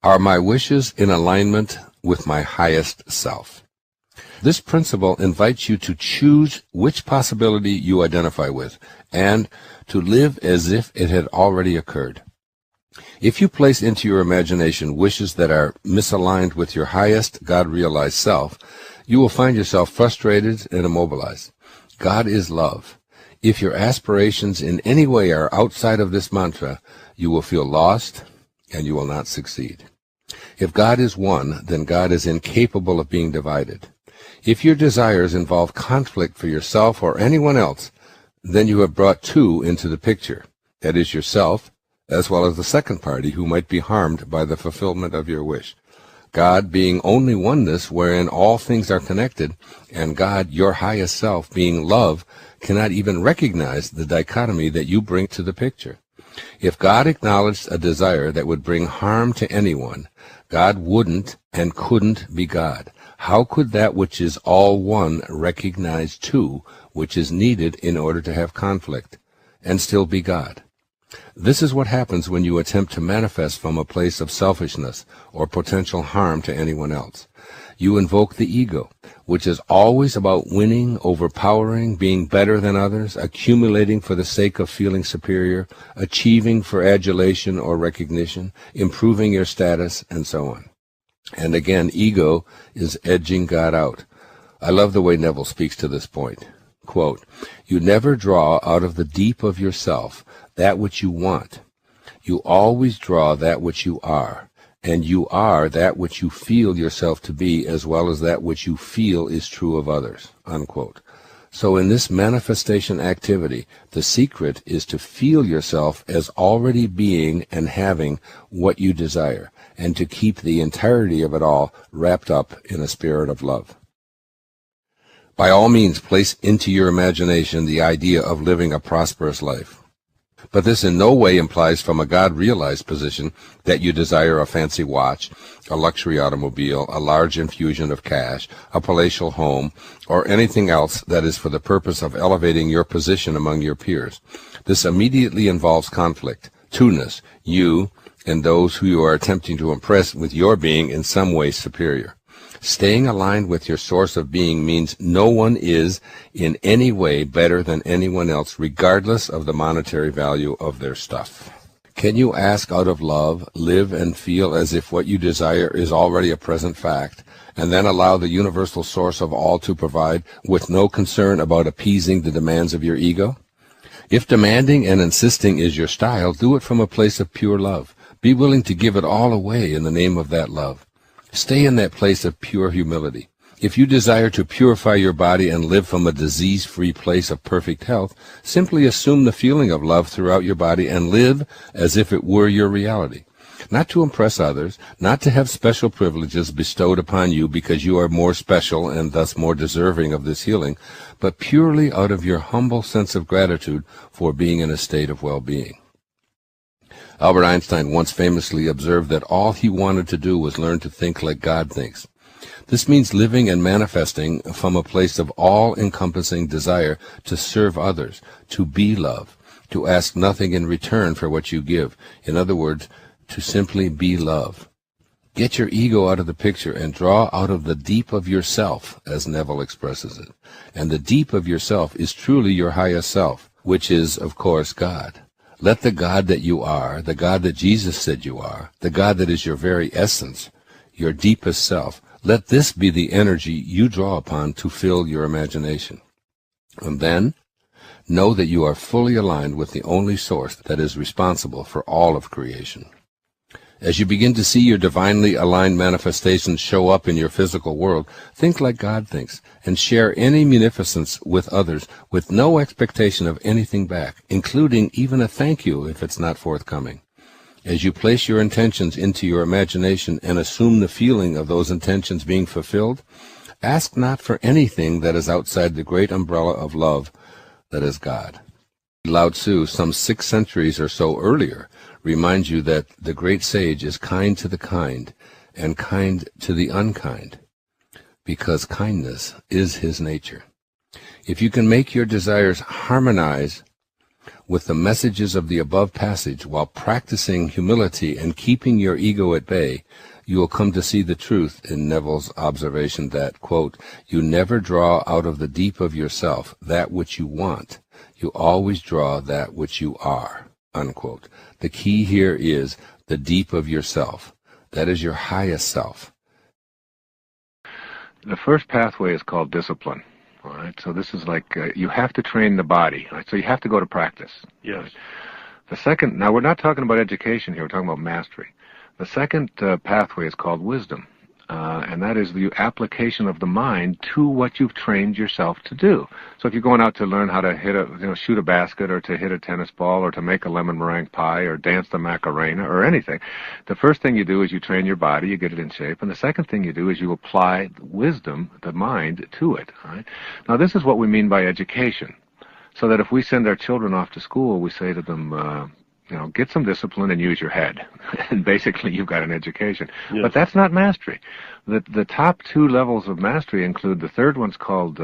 Are my wishes in alignment with my highest self? This principle invites you to choose which possibility you identify with and to live as if it had already occurred. If you place into your imagination wishes that are misaligned with your highest God-realized self, you will find yourself frustrated and immobilized. God is love. If your aspirations in any way are outside of this mantra, you will feel lost and you will not succeed. If God is one, then God is incapable of being divided. If your desires involve conflict for yourself or anyone else, then you have brought two into the picture. That is yourself, as well as the second party who might be harmed by the fulfillment of your wish. God being only oneness wherein all things are connected, and God, your highest self, being love, cannot even recognize the dichotomy that you bring to the picture. If God acknowledged a desire that would bring harm to anyone, God wouldn't and couldn't be God. How could that which is all one recognize two, which is needed in order to have conflict, and still be God? This is what happens when you attempt to manifest from a place of selfishness or potential harm to anyone else. You invoke the ego, which is always about winning, overpowering, being better than others, accumulating for the sake of feeling superior, achieving for adulation or recognition, improving your status, and so on. And again, ego is edging God out. I love the way Neville speaks to this point. Quote, "You never draw out of the deep of yourself that which you want. You always draw that which you are, and you are that which you feel yourself to be, as well as that which you feel is true of others." Unquote. So in this manifestation activity, the secret is to feel yourself as already being and having what you desire, and to keep the entirety of it all wrapped up in a spirit of love. By all means, place into your imagination the idea of living a prosperous life. But this in no way implies from a God-realized position that you desire a fancy watch, a luxury automobile, a large infusion of cash, a palatial home, or anything else that is for the purpose of elevating your position among your peers. This immediately involves conflict, two-ness, you and those who you are attempting to impress with your being in some way superior. Staying aligned with your source of being means no one is in any way better than anyone else, regardless of the monetary value of their stuff. Can you ask out of love, live and feel as if what you desire is already a present fact, and then allow the universal source of all to provide with no concern about appeasing the demands of your ego? If demanding and insisting is your style, do it from a place of pure love. Be willing to give it all away in the name of that love. Stay in that place of pure humility. If you desire to purify your body and live from a disease-free place of perfect health, simply assume the feeling of love throughout your body and live as if it were your reality. Not to impress others, not to have special privileges bestowed upon you because you are more special and thus more deserving of this healing, but purely out of your humble sense of gratitude for being in a state of well-being. Albert Einstein once famously observed that all he wanted to do was learn to think like God thinks. This means living and manifesting from a place of all-encompassing desire to serve others, to be love, to ask nothing in return for what you give. In other words, to simply be love. Get your ego out of the picture and draw out of the deep of yourself, as Neville expresses it. And the deep of yourself is truly your highest self, which is, of course, God. Let the God that you are, the God that Jesus said you are, the God that is your very essence, your deepest self, let this be the energy you draw upon to fill your imagination. And then, know that you are fully aligned with the only source that is responsible for all of creation. As you begin to see your divinely aligned manifestations show up in your physical world, think like God thinks, and share any munificence with others with no expectation of anything back, including even a thank you if it's not forthcoming. As you place your intentions into your imagination and assume the feeling of those intentions being fulfilled, ask not for anything that is outside the great umbrella of love that is God. Lao Tzu, some 6 centuries or so earlier, reminds you that the great sage is kind to the kind and kind to the unkind, because kindness is his nature. If you can make your desires harmonize With the messages of the above passage, while practicing humility and keeping your ego at bay, you will come to see the truth in Neville's observation that, quote, you never draw out of the deep of yourself that which you want. You always draw that which you are, unquote. The key here is the deep of yourself. That is your highest self. The first pathway is called discipline. All right, so this is like you have to train the body. Right? So you have to go to practice. Yes. Right? The second, now we're not talking about education here. We're talking about mastery. The second pathway is called wisdom, and that is the application of the mind to what you've trained yourself to do. So if you're going out to learn how to shoot a basket, or to hit a tennis ball, or to make a lemon meringue pie, or dance the Macarena, or anything, the first thing you do is you train your body, you get it in shape, and the second thing you do is you apply wisdom, the mind, to it. Right? Now this is what we mean by education. So that if we send our children off to school, we say to them, get some discipline and use your head. And basically you've got an education. Yes. But that's not mastery. The top two levels of mastery include, the third one's called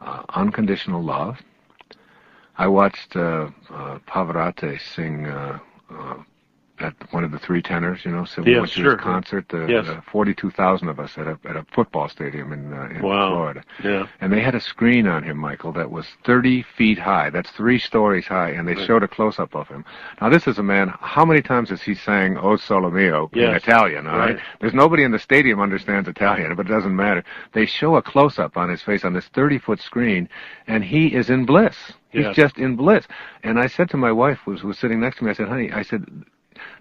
unconditional love. I watched Pavarotti sing at one of the three tenors, Civil Winter's concert. 42,000 of us at a football stadium in Florida. Yeah. And they had a screen on him, Michael, that was 30 feet high. That's 3 stories high, and they showed a close-up of him. Now, this is a man, how many times has he sang O Sole Mio in Italian, all right? There's nobody in the stadium understands Italian, but it doesn't matter. They show a close-up on his face on this 30-foot screen, and he is in bliss. He's just in bliss. And I said to my wife, who was sitting next to me, I said, honey,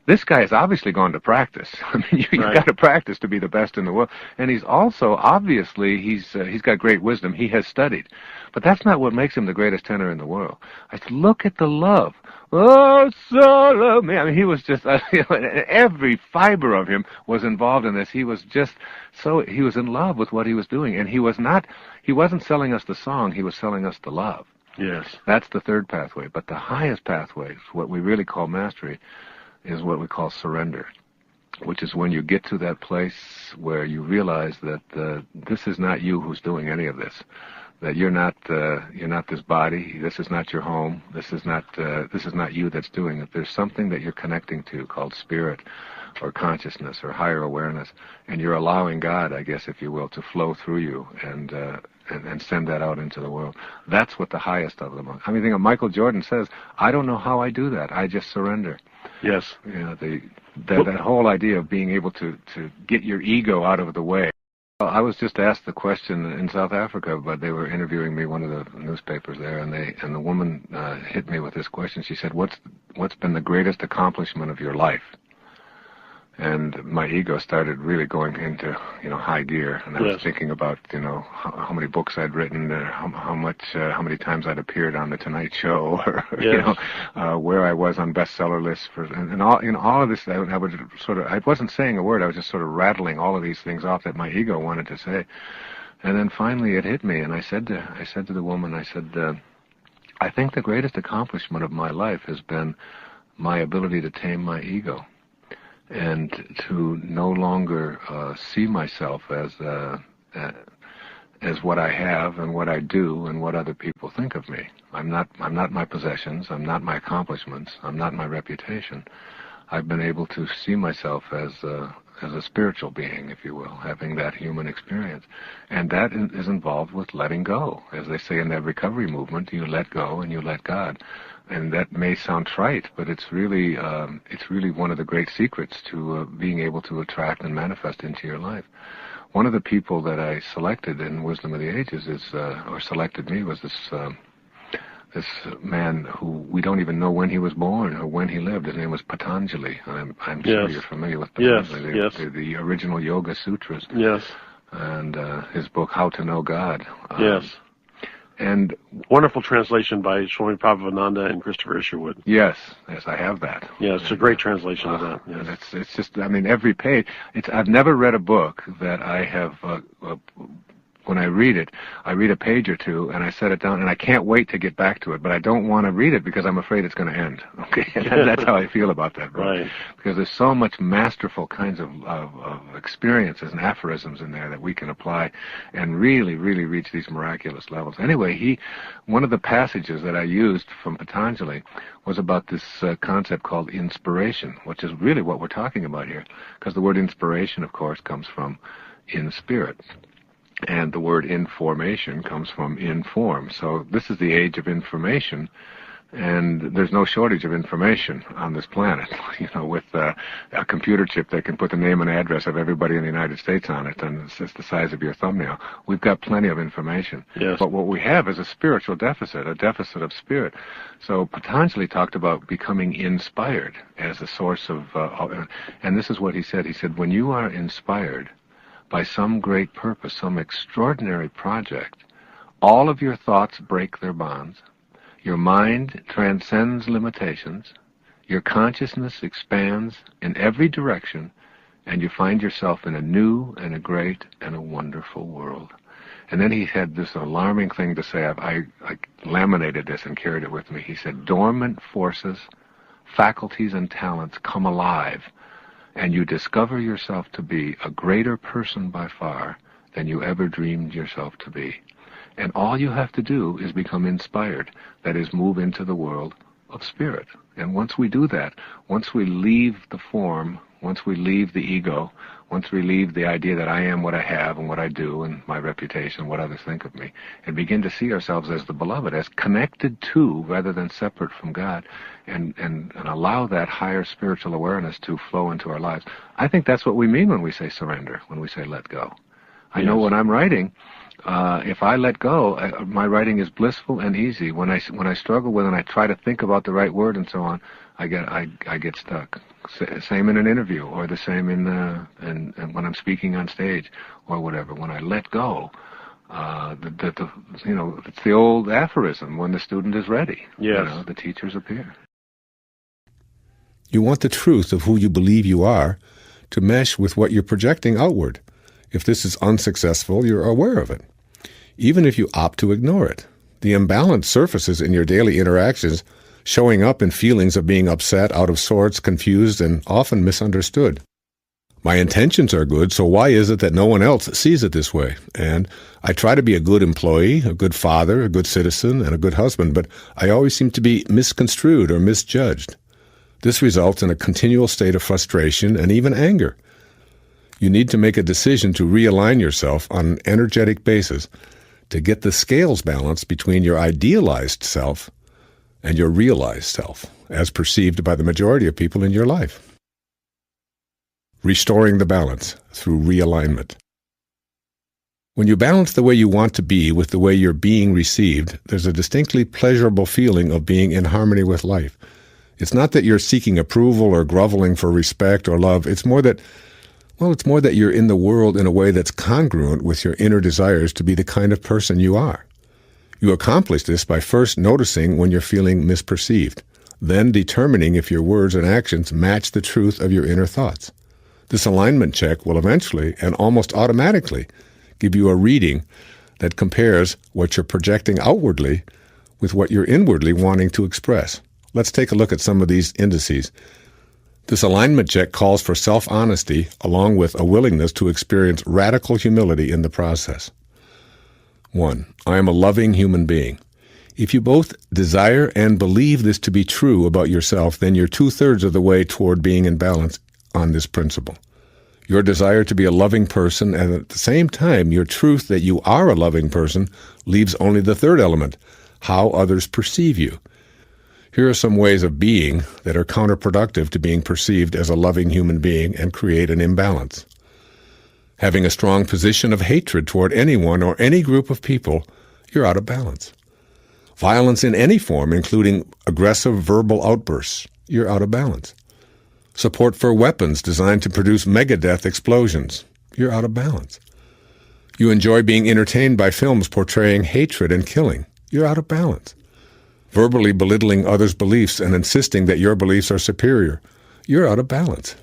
this guy has obviously gone to practice. I mean, you've got to practice to be the best in the world. And he's also, obviously, he's got great wisdom. He has studied. But that's not what makes him the greatest tenor in the world. I said, look at the love. Oh, solo me. I mean, he was just, every fiber of him was involved in this. He was he was in love with what he was doing. And he wasn't selling us the song, he was selling us the love. Yes. That's the third pathway. But the highest pathway, what we really call mastery, is what we call surrender, which is when you get to that place where you realize that this is not you who's doing any of this, that you're not this body, this is not your home, this is not you that's doing it. There's something that you're connecting to called spirit, or consciousness, or higher awareness, and you're allowing God, I guess, if you will, to flow through you and send that out into the world. That's what the highest of them are. I mean, Michael Jordan says, I don't know how I do that. I just surrender. Yes. That whole idea of being able to get your ego out of the way. I was just asked the question in South Africa, but they were interviewing me, one of the newspapers there, and the woman hit me with this question. She said, what's been the greatest accomplishment of your life? And my ego started really going into, high gear. And I was thinking about, how many books I'd written, how many times I'd appeared on the Tonight Show, or, where I was on bestseller lists and all of this. I would I wasn't saying a word. I was just sort of rattling all of these things off that my ego wanted to say. And then finally it hit me, and I said to the woman, I think the greatest accomplishment of my life has been my ability to tame my ego, and to no longer see myself as what I have and what I do and what other people think of me. I'm not my possessions. I'm not my accomplishments. I'm not my reputation. I've been able to see myself as a spiritual being, if you will, having that human experience. And that is involved with letting go. As they say in that recovery movement, you let go and you let God. And that may sound trite, but it's really one of the great secrets to being able to attract and manifest into your life. One of the people that I selected in Wisdom of the Ages or selected me, was this man who we don't even know when he was born or when he lived. His name was Patanjali. I'm sure you're familiar with Patanjali. The original Yoga Sutras. Yes. And his book, How to Know God. Yes. And wonderful translation by Swami Prabhupada and Christopher Isherwood. Yes, I have that. Yeah, it's a great translation of that. Yes. It's just, every page. I've never read a book that I have when I read it, I read a page or two and I set it down and I can't wait to get back to it, but I don't want to read it because I'm afraid it's going to end. Okay, that's how I feel about that book. Right. Because there's so much masterful kinds of experiences and aphorisms in there that we can apply and really, really reach these miraculous levels. Anyway, one of the passages that I used from Patanjali was about this concept called inspiration, which is really what we're talking about here, because the word inspiration, of course, comes from in spirit. And the word information comes from inform. So this is the age of information, and there's no shortage of information on this planet. With a computer chip that can put the name and address of everybody in the United States on it, and it's the size of your thumbnail. We've got plenty of information. Yes. But what we have is a spiritual deficit, a deficit of spirit. So Patanjali talked about becoming inspired as a source of, and this is what he said. He said, when you are inspired by some great purpose, some extraordinary project, all of your thoughts break their bonds, your mind transcends limitations, your consciousness expands in every direction, and you find yourself in a new and a great and a wonderful world. And then he had this alarming thing to say. I laminated this and carried it with me. He said, dormant forces, faculties, and talents come alive, and you discover yourself to be a greater person by far than you ever dreamed yourself to be. And all you have to do is become inspired, that is, move into the world of spirit. And once we do that, once we leave the form, once we leave the ego, once we leave the idea that I am what I have and what I do and my reputation, what others think of me, and begin to see ourselves as the beloved, as connected to rather than separate from God, and allow that higher spiritual awareness to flow into our lives. I think that's what we mean when we say surrender, when we say let go. I know when I'm writing, if I let go, my writing is blissful and easy. When I struggle with it and I try to think about the right word and so on, I get stuck. Same in an interview, or the same in when I'm speaking on stage, or whatever. When I let go, it's the old aphorism: when the student is ready, yes, the teachers appear. You want the truth of who you believe you are to mesh with what you're projecting outward. If this is unsuccessful, you're aware of it, even if you opt to ignore it. The imbalance surfaces in your daily interactions, showing up in feelings of being upset, out of sorts, confused, and often misunderstood. My intentions are good, so why is it that no one else sees it this way? And I try to be a good employee, a good father, a good citizen, and a good husband, but I always seem to be misconstrued or misjudged. This results in a continual state of frustration and even anger. You need to make a decision to realign yourself on an energetic basis to get the scales balanced between your idealized self and your realized self, as perceived by the majority of people in your life. Restoring the balance through realignment. When you balance the way you want to be with the way you're being received, there's a distinctly pleasurable feeling of being in harmony with life. It's not that you're seeking approval or groveling for respect or love. It's more that you're in the world in a way that's congruent with your inner desires to be the kind of person you are. You accomplish this by first noticing when you're feeling misperceived, then determining if your words and actions match the truth of your inner thoughts. This alignment check will eventually and almost automatically give you a reading that compares what you're projecting outwardly with what you're inwardly wanting to express. Let's take a look at some of these indices. This alignment check calls for self-honesty along with a willingness to experience radical humility in the process. 1. I am a loving human being. If you both desire and believe this to be true about yourself, then you're 2/3 of the way toward being in balance on this principle. Your desire to be a loving person, and at the same time, your truth that you are a loving person, leaves only the third element, how others perceive you. Here are some ways of being that are counterproductive to being perceived as a loving human being and create an imbalance. Having a strong position of hatred toward anyone or any group of people, you're out of balance. Violence in any form, including aggressive verbal outbursts, you're out of balance. Support for weapons designed to produce megadeath explosions, you're out of balance. You enjoy being entertained by films portraying hatred and killing, you're out of balance. Verbally belittling others' beliefs and insisting that your beliefs are superior, you're out of balance.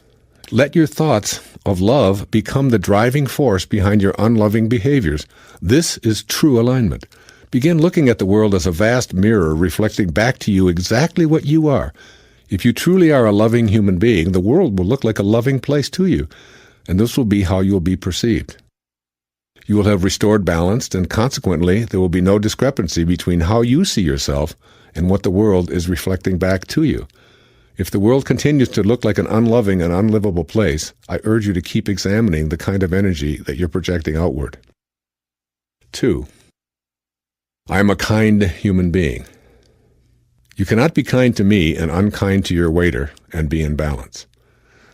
Let your thoughts of love become the driving force behind your unloving behaviors. This is true alignment. Begin looking at the world as a vast mirror reflecting back to you exactly what you are. If you truly are a loving human being, the world will look like a loving place to you, and this will be how you will be perceived. You will have restored balance, and consequently, there will be no discrepancy between how you see yourself and what the world is reflecting back to you. If the world continues to look like an unloving and unlivable place, I urge you to keep examining the kind of energy that you're projecting outward. 2. I am a kind human being. You cannot be kind to me and unkind to your waiter and be in balance.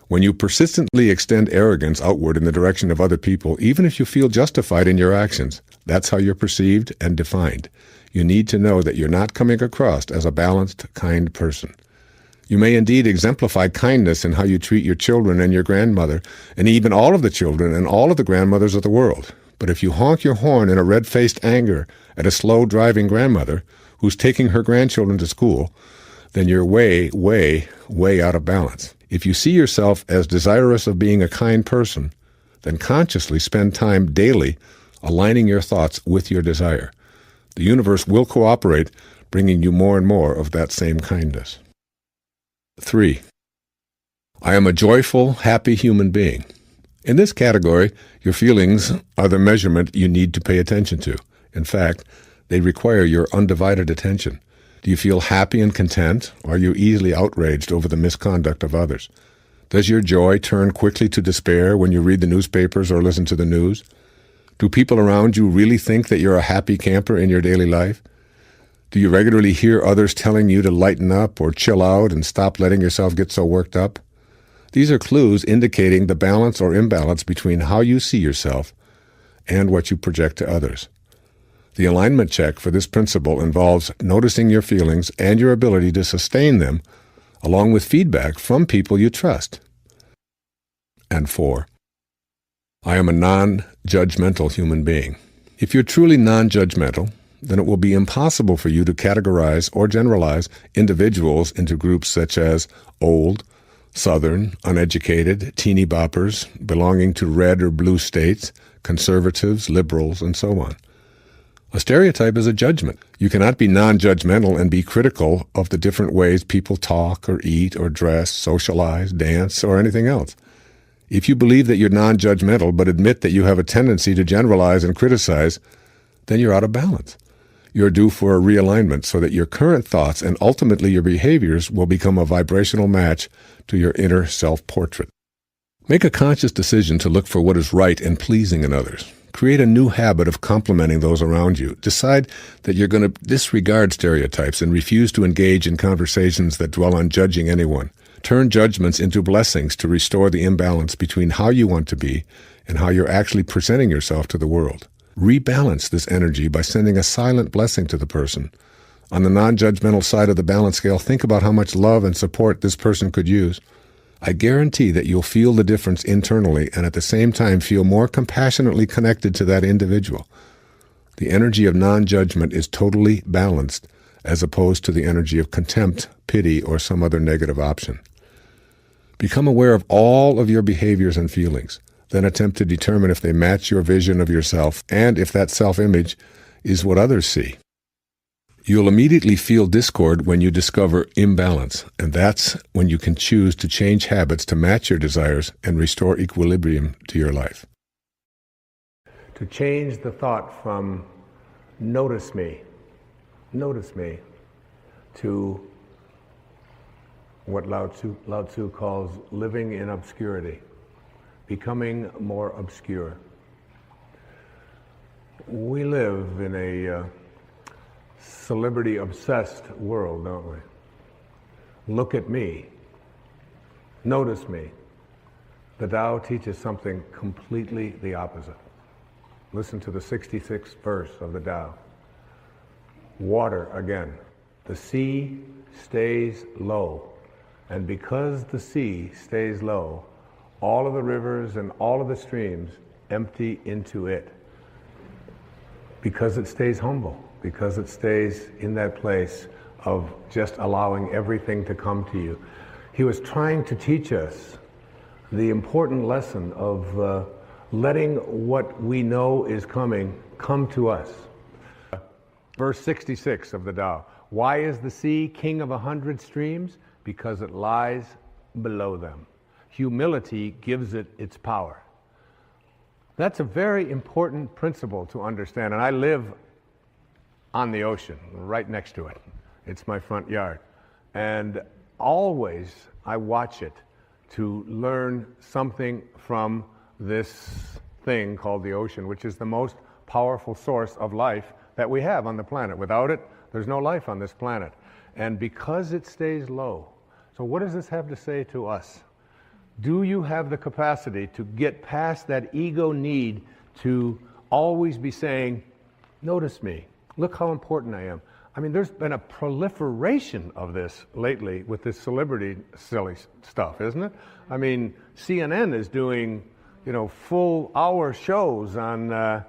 When you persistently extend arrogance outward in the direction of other people, even if you feel justified in your actions, that's how you're perceived and defined. You need to know that you're not coming across as a balanced, kind person. You may indeed exemplify kindness in how you treat your children and your grandmother, and even all of the children and all of the grandmothers of the world. But if you honk your horn in a red-faced anger at a slow-driving grandmother who's taking her grandchildren to school, then you're way, way, way out of balance. If you see yourself as desirous of being a kind person, then consciously spend time daily aligning your thoughts with your desire. The universe will cooperate, bringing you more and more of that same kindness. 3. I am a joyful, happy human being. In this category, your feelings are the measurement you need to pay attention to. In fact, they require your undivided attention. Do you feel happy and content, or are you easily outraged over the misconduct of others? Does your joy turn quickly to despair when you read the newspapers or listen to the news? Do people around you really think that you're a happy camper in your daily life? Do you regularly hear others telling you to lighten up or chill out and stop letting yourself get so worked up? These are clues indicating the balance or imbalance between how you see yourself and what you project to others. The alignment check for this principle involves noticing your feelings and your ability to sustain them, along with feedback from people you trust. And 4. I am a non-judgmental human being. If you're truly non-judgmental, then it will be impossible for you to categorize or generalize individuals into groups such as old, Southern, uneducated, teeny boppers, belonging to red or blue states, conservatives, liberals, and so on. A stereotype is a judgment. You cannot be non-judgmental and be critical of the different ways people talk or eat or dress, socialize, dance, or anything else. If you believe that you're non-judgmental but admit that you have a tendency to generalize and criticize, then you're out of balance. You're due for a realignment so that your current thoughts and ultimately your behaviors will become a vibrational match to your inner self-portrait. Make a conscious decision to look for what is right and pleasing in others. Create a new habit of complimenting those around you. Decide that you're going to disregard stereotypes and refuse to engage in conversations that dwell on judging anyone. Turn judgments into blessings to restore the imbalance between how you want to be and how you're actually presenting yourself to the world. Rebalance this energy by sending a silent blessing to the person. On the non-judgmental side of the balance scale, think about how much love and support this person could use. I guarantee that you'll feel the difference internally and at the same time feel more compassionately connected to that individual. The energy of non-judgment is totally balanced as opposed to the energy of contempt, pity, or some other negative option. Become aware of all of your behaviors and feelings. Then attempt to determine if they match your vision of yourself and if that self-image is what others see. You'll immediately feel discord when you discover imbalance, and that's when you can choose to change habits to match your desires and restore equilibrium to your life. To change the thought from notice me, to what Lao Tzu calls living in obscurity. Becoming more obscure. We live in a celebrity-obsessed world, don't we? Look at me. Notice me. The Tao teaches something completely the opposite. Listen to the 66th verse of the Tao. Water again. The sea stays low, and because the sea stays low, all of the rivers and all of the streams empty into it. Because it stays humble, because it stays in that place of just allowing everything to come to you. He was trying to teach us the important lesson of letting what we know is coming come to us. Verse 66 of the Tao. Why is the sea king of 100 streams? Because it lies below them. Humility gives it its power. That's a very important principle to understand. And I live on the ocean, right next to it. It's my front yard. And always I watch it to learn something from this thing called the ocean, which is the most powerful source of life that we have on the planet. Without it, there's no life on this planet. And because it stays low, so what does this have to say to us? Do you have the capacity to get past that ego need to always be saying, notice me, look how important I am? I mean, there's been a proliferation of this lately with this celebrity silly stuff, isn't it? I mean, CNN is doing, full hour shows on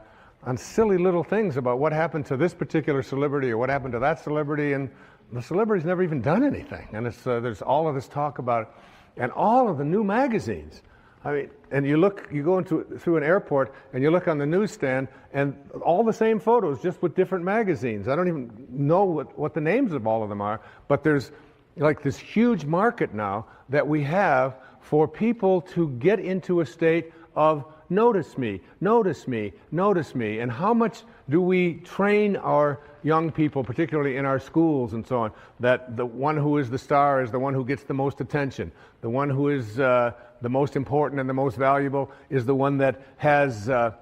silly little things about what happened to this particular celebrity or what happened to that celebrity, and the celebrity's never even done anything. And there's all of this talk about it. And all of the new magazines. I mean, and you go through an airport and you look on the newsstand and all the same photos, just with different magazines. I don't even know what the names of all of them are, but there's like this huge market now that we have for people to get into a state of notice me, notice me, notice me. And how much do we train our young people, particularly in our schools and so on, that the one who is the star is the one who gets the most attention. The one who is the most important and the most valuable is the one that has the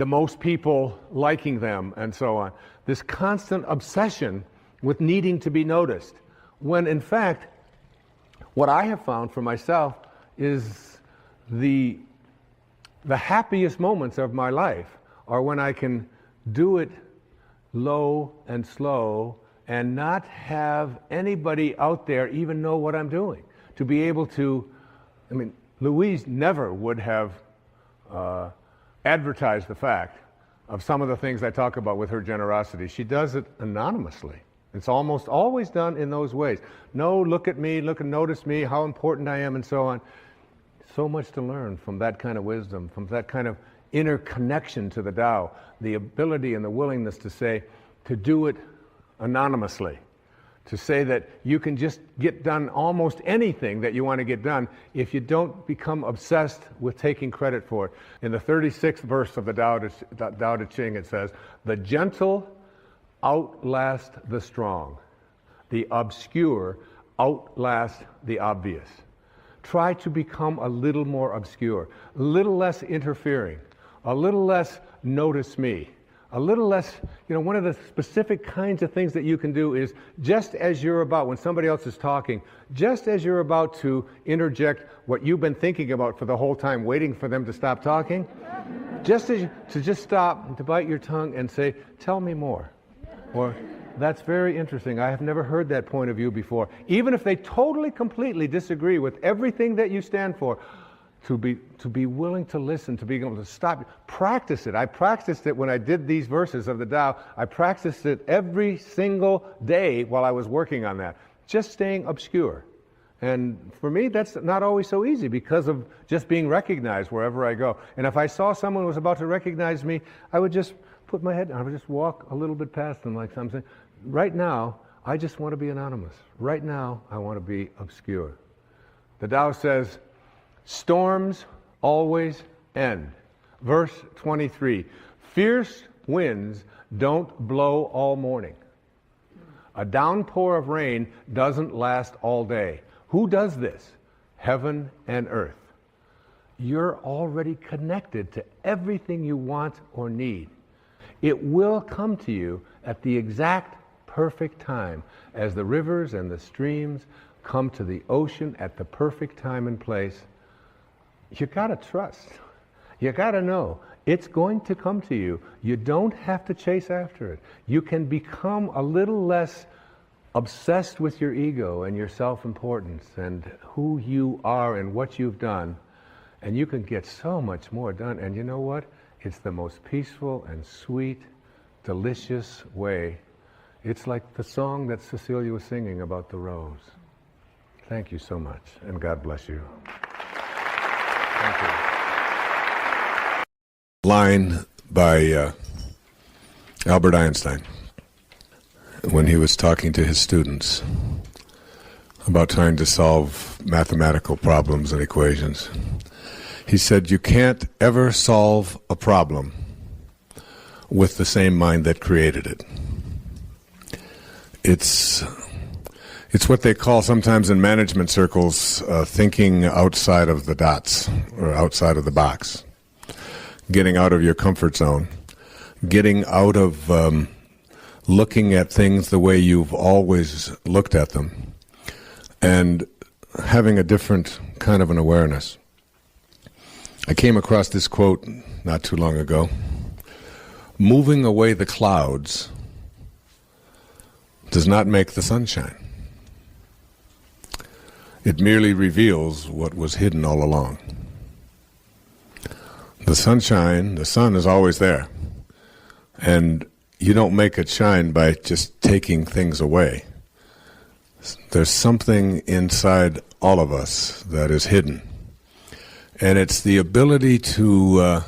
most people liking them and so on. This constant obsession with needing to be noticed. When in fact, what I have found for myself is the happiest moments of my life are when I can do it low and slow and not have anybody out there even know what I'm doing. To be able to, Louise never would have advertised the fact of some of the things I talk about with her generosity. She does it anonymously. It's almost always done in those ways. No, look at me, look and notice me, how important I am, and so on. So much to learn from that kind of wisdom, from that kind of inner connection to the Tao, the ability and the willingness to do it anonymously, to say that you can just get done almost anything that you want to get done if you don't become obsessed with taking credit for it. In the 36th verse of the Tao Te Ching, it says, the gentle outlast the strong, the obscure outlast the obvious. Try to become a little more obscure, a little less interfering, a little less notice me, a little less, one of the specific kinds of things that you can do is just as you're about, when somebody else is talking, just as you're about to interject what you've been thinking about for the whole time, waiting for them to stop talking, just stop and to bite your tongue and say, tell me more. Or, that's very interesting. I have never heard that point of view before. Even if they totally, completely disagree with everything that you stand for, to be willing to listen, to be able to stop. Practice it. I practiced it when I did these verses of the Tao. I practiced it every single day while I was working on that. Just staying obscure. And for me, that's not always so easy because of just being recognized wherever I go. And if I saw someone who was about to recognize me, I would just put my head down. I would just walk a little bit past them like something. Right now, I just want to be anonymous. Right now, I want to be obscure. The Tao says, storms always end. Verse 23, fierce winds don't blow all morning. A downpour of rain doesn't last all day. Who does this? Heaven and earth. You're already connected to everything you want or need. It will come to you at the exact perfect time, as the rivers and the streams come to the ocean at the perfect time and place. You gotta trust. You gotta know it's going to come to you. You don't have to chase after it. You can become a little less obsessed with your ego and your self-importance and who you are and what you've done, and you can get so much more done. And you know what? It's the most peaceful and sweet, delicious way. It's like the song that Cecilia was singing about the rose. Thank you so much, and God bless you. Thank you. Line by Albert Einstein when he was talking to his students about trying to solve mathematical problems and equations. He said, "You can't ever solve a problem with the same mind that created it." It's what they call sometimes in management circles thinking outside of the dots or outside of the box. Getting out of your comfort zone. Getting out of looking at things the way you've always looked at them. And having a different kind of an awareness. I came across this quote not too long ago. "Moving away the clouds does not make the sunshine. It merely reveals what was hidden all along." The sunshine, the sun is always there. And you don't make it shine by just taking things away. There's something inside all of us that is hidden. And it's the ability to,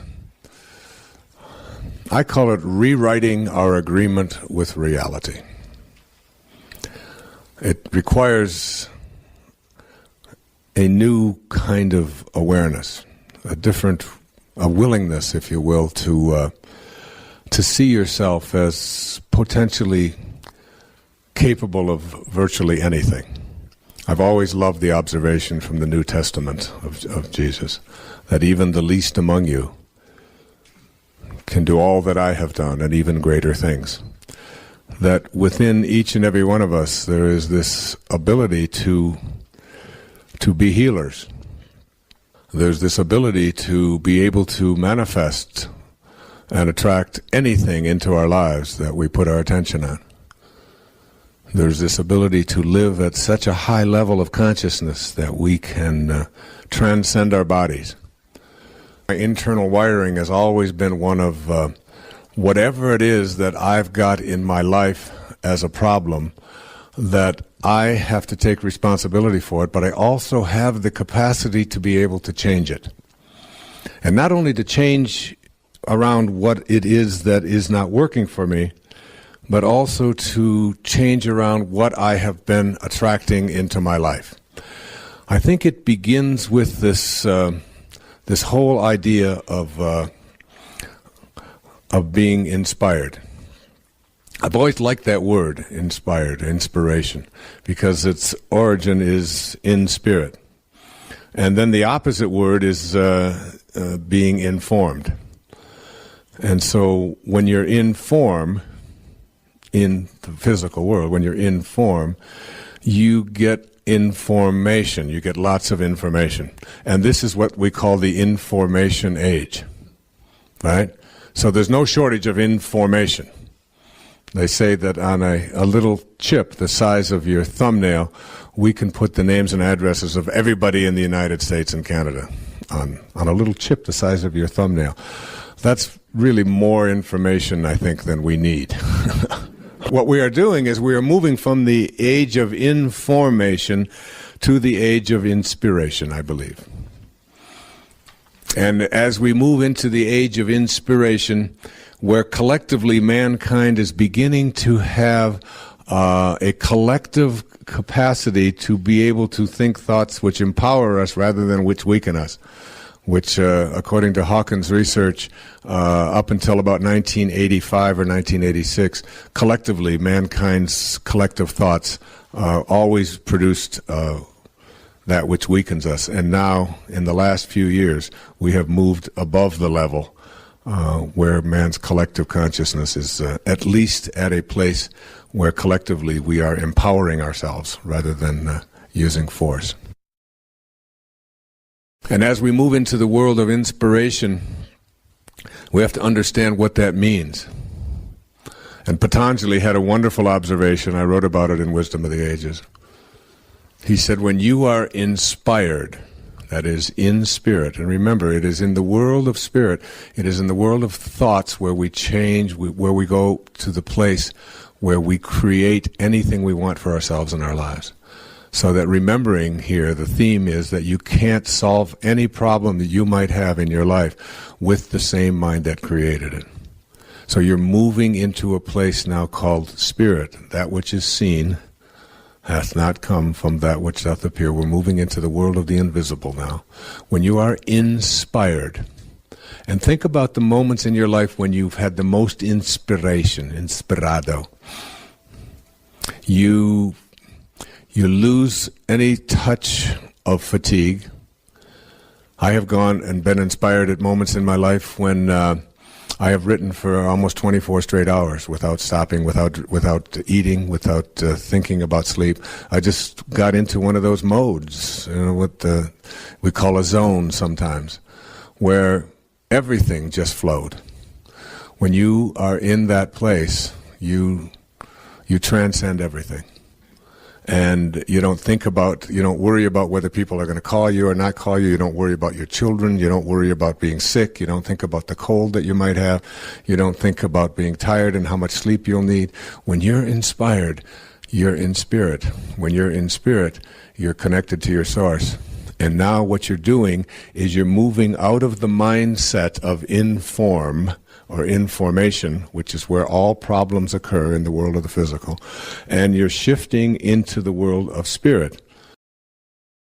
I call it rewriting our agreement with reality. It requires a new kind of awareness, a willingness, if you will, to see yourself as potentially capable of virtually anything. I've always loved the observation from the New Testament of Jesus, that even the least among you can do all that I have done and even greater things. That within each and every one of us there is this ability to be healers. There's this ability to be able to manifest and attract anything into our lives that we put our attention on. There's this ability to live at such a high level of consciousness that we can transcend our bodies. My internal wiring has always been one of whatever it is that I've got in my life as a problem, that I have to take responsibility for it, but I also have the capacity to be able to change it. And not only to change around what it is that is not working for me, but also to change around what I have been attracting into my life. I think it begins with this this whole idea of being inspired. I've always liked that word, inspired, inspiration, because its origin is in spirit. And then the opposite word is being informed. And so when you're in form, in the physical world, when you're in form, you get information. You get lots of information. And this is what we call the information age, right? So there's no shortage of information. They say that on a little chip the size of your thumbnail, we can put the names and addresses of everybody in the United States and Canada on a little chip the size of your thumbnail. That's really more information, I think, than we need. What we are doing is we are moving from the age of information to the age of inspiration, I believe. And as we move into the age of inspiration, where collectively mankind is beginning to have a collective capacity to be able to think thoughts which empower us rather than which weaken us, which, according to Hawkins' research, up until about 1985 or 1986, collectively, mankind's collective thoughts always produced that which weakens us. And now, in the last few years, we have moved above the level where man's collective consciousness is at least at a place where collectively we are empowering ourselves rather than using force. And as we move into the world of inspiration, we have to understand what that means. And Patanjali had a wonderful observation. I wrote about it in Wisdom of the Ages. He said, when you are inspired, that is, in spirit, and remember, it is in the world of spirit, it is in the world of thoughts where we change, where we go to the place where we create anything we want for ourselves in our lives. So that remembering here, the theme is that you can't solve any problem that you might have in your life with the same mind that created it. So you're moving into a place now called spirit. That which is seen hath not come from that which doth appear. We're moving into the world of the invisible now. When you are inspired, and think about the moments in your life when you've had the most inspiration, inspirado. You lose any touch of fatigue. I have gone and been inspired at moments in my life when I have written for almost 24 straight hours without stopping, without eating, without thinking about sleep. I just got into one of those modes, what we call a zone sometimes, where everything just flowed. When you are in that place, you transcend everything. And you don't worry about whether people are going to call you or not call you. You don't worry about your children. You don't worry about being sick. You don't think about the cold that you might have. You don't think about being tired and how much sleep you'll need. When you're inspired, you're in spirit. When you're in spirit, you're connected to your source. And now what you're doing is you're moving out of the mindset of inform or information, which is where all problems occur in the world of the physical, and you're shifting into the world of spirit.